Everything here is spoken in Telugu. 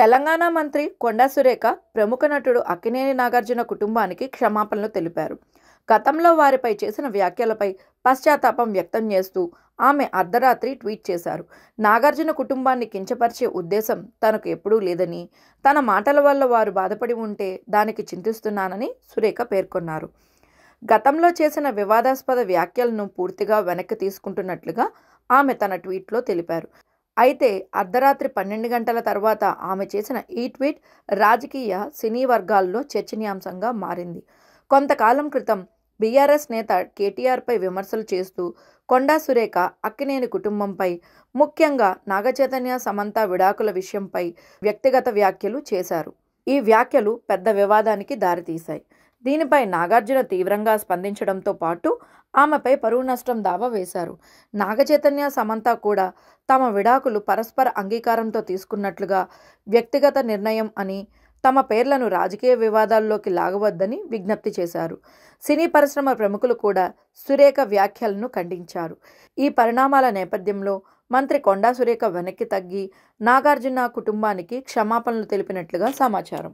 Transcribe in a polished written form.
తెలంగాణ మంత్రి కొండా సురేఖ ప్రముఖ నటుడు అక్కినేని నాగార్జున కుటుంబానికి క్షమాపణలు తెలిపారు. గతంలో వారిపై చేసిన వ్యాఖ్యలపై పశ్చాత్తాపం వ్యక్తం చేస్తూ ఆమె అర్ధరాత్రి ట్వీట్ చేశారు. నాగార్జున కుటుంబాన్ని కించపరిచే ఉద్దేశం తనకు ఎప్పుడూ లేదని, తన మాటల వల్ల వారు బాధపడి ఉంటే దానికి చింతిస్తున్నానని సురేఖ పేర్కొన్నారు. గతంలో చేసిన వివాదాస్పద వ్యాఖ్యలను పూర్తిగా వెనక్కి తీసుకుంటున్నట్లుగా ఆమె తన ట్వీట్లో తెలిపారు. అయితే అర్ధరాత్రి 12 గంటల తర్వాత ఆమె చేసిన ఈ ట్వీట్ రాజకీయ, సినీ వర్గాల్లో చర్చనీయాంశంగా మారింది. కొంతకాలం క్రితం బీఆర్ఎస్ నేత కేటీఆర్పై విమర్శలు చేస్తూ కొండా సురేఖ అక్కినేని కుటుంబంపై, ముఖ్యంగా నాగచైతన్య, సమంత విడాకుల విషయంపై వ్యక్తిగత వ్యాఖ్యలు చేశారు. ఈ వ్యాఖ్యలు పెద్ద వివాదానికి దారితీశాయి. దీనిపై నాగార్జున తీవ్రంగా స్పందించడంతో పాటు ఆమెపై పరువు నష్టం దావా వేశారు. నాగచైతన్య, సమంత కూడా తమ విడాకులు పరస్పర అంగీకారంతో తీసుకున్నట్లుగా, వ్యక్తిగత నిర్ణయం అని, తమ పేర్లను రాజకీయ వివాదాల్లోకి లాగవద్దని విజ్ఞప్తి చేశారు. సినీ పరిశ్రమ ప్రముఖులు కూడా సురేఖ వ్యాఖ్యలను ఖండించారు. ఈ పరిణామాల నేపథ్యంలో మంత్రి కొండా సురేఖ వెనక్కి తగ్గి నాగార్జున కుటుంబానికి క్షమాపణలు తెలిపినట్లుగా సమాచారం.